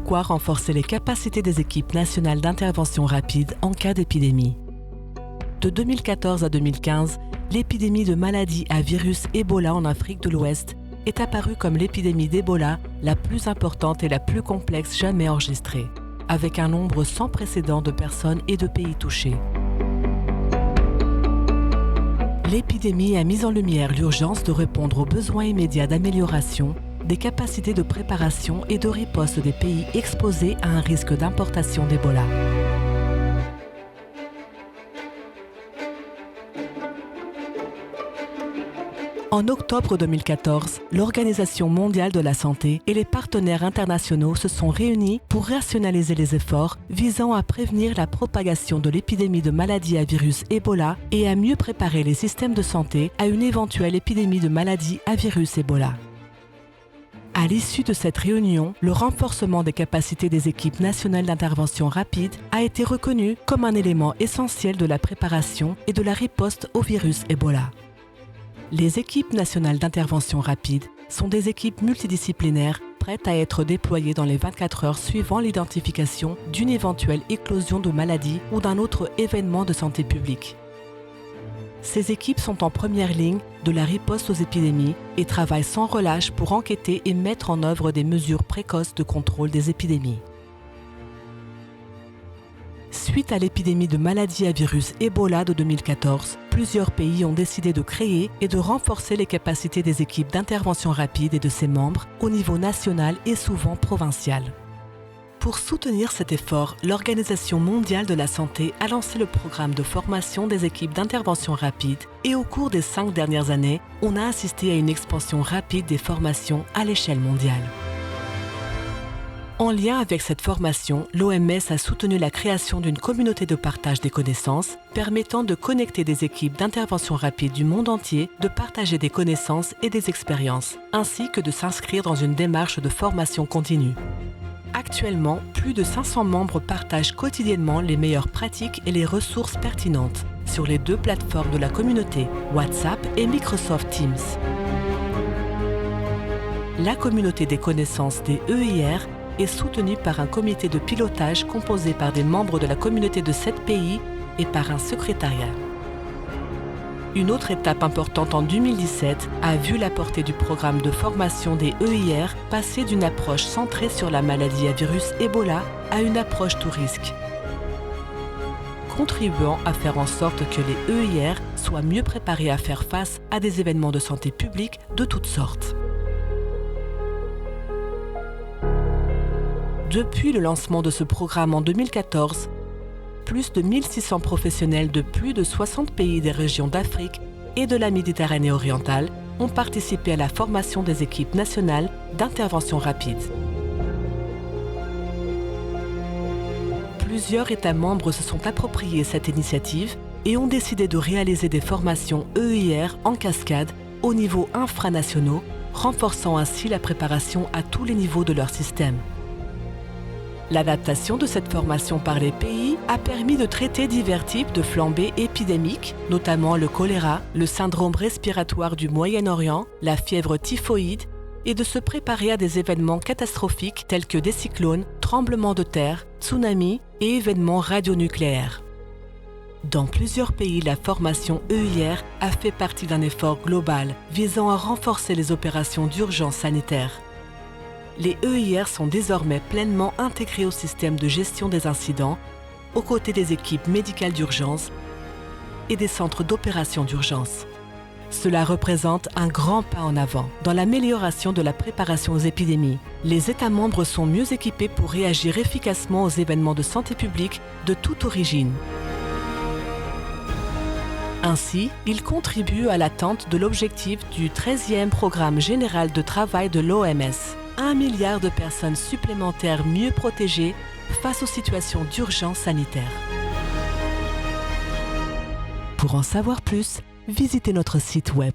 pourquoi renforcer les capacités des équipes nationales d'intervention rapide en cas d'épidémie. De 2014 à 2015, l'épidémie de maladie à virus Ebola en Afrique de l'Ouest est apparue comme l'épidémie d'Ebola la plus importante et la plus complexe jamais enregistrée, avec un nombre sans précédent de personnes et de pays touchés. L'épidémie a mis en lumière l'urgence de répondre aux besoins immédiats d'amélioration des capacités de préparation et de riposte des pays exposés à un risque d'importation d'Ebola. En octobre 2014, l'Organisation mondiale de la santé et les partenaires internationaux se sont réunis pour rationaliser les efforts visant à prévenir la propagation de l'épidémie de maladie à virus Ebola et à mieux préparer les systèmes de santé à une éventuelle épidémie de maladie à virus Ebola. À l'issue de cette réunion, le renforcement des capacités des équipes nationales d'intervention rapide a été reconnu comme un élément essentiel de la préparation et de la riposte au virus Ebola. Les équipes nationales d'intervention rapide sont des équipes multidisciplinaires prêtes à être déployées dans les 24 heures suivant l'identification d'une éventuelle éclosion de maladie ou d'un autre événement de santé publique. Ces équipes sont en première ligne de la riposte aux épidémies et travaillent sans relâche pour enquêter et mettre en œuvre des mesures précoces de contrôle des épidémies. Suite à l'épidémie de maladie à virus Ebola de 2014, plusieurs pays ont décidé de créer et de renforcer les capacités des équipes d'intervention rapide et de ses membres au niveau national et souvent provincial. Pour soutenir cet effort, l'Organisation mondiale de la santé a lancé le programme de formation des équipes d'intervention rapide et au cours des 5 dernières années, on a assisté à une expansion rapide des formations à l'échelle mondiale. En lien avec cette formation, l'OMS a soutenu la création d'une communauté de partage des connaissances permettant de connecter des équipes d'intervention rapide du monde entier, de partager des connaissances et des expériences, ainsi que de s'inscrire dans une démarche de formation continue. Actuellement, plus de 500 membres partagent quotidiennement les meilleures pratiques et les ressources pertinentes sur les 2 plateformes de la communauté, WhatsApp et Microsoft Teams. La communauté des connaissances des EIR est soutenue par un comité de pilotage composé par des membres de la communauté de 7 pays et par un secrétariat. Une autre étape importante en 2017 a vu la portée du programme de formation des EIR passer d'une approche centrée sur la maladie à virus Ebola à une approche tout risque, contribuant à faire en sorte que les EIR soient mieux préparés à faire face à des événements de santé publique de toutes sortes. Depuis le lancement de ce programme en 2014, plus de 1600 professionnels de plus de 60 pays des régions d'Afrique et de la Méditerranée orientale ont participé à la formation des équipes nationales d'intervention rapide. Plusieurs États membres se sont appropriés cette initiative et ont décidé de réaliser des formations EIR en cascade au niveau infranationaux, renforçant ainsi la préparation à tous les niveaux de leur système. L'adaptation de cette formation par les pays a permis de traiter divers types de flambées épidémiques, notamment le choléra, le syndrome respiratoire du Moyen-Orient, la fièvre typhoïde, et de se préparer à des événements catastrophiques tels que des cyclones, tremblements de terre, tsunamis et événements radionucléaires. Dans plusieurs pays, la formation EIR a fait partie d'un effort global visant à renforcer les opérations d'urgence sanitaire. Les EIR sont désormais pleinement intégrés au système de gestion des incidents, aux côtés des équipes médicales d'urgence et des centres d'opération d'urgence. Cela représente un grand pas en avant dans l'amélioration de la préparation aux épidémies. Les États membres sont mieux équipés pour réagir efficacement aux événements de santé publique de toute origine. Ainsi, ils contribuent à l'atteinte de l'objectif du 13e programme général de travail de l'OMS. 1 milliard de personnes supplémentaires mieux protégées face aux situations d'urgence sanitaire. Pour en savoir plus, visitez notre site web.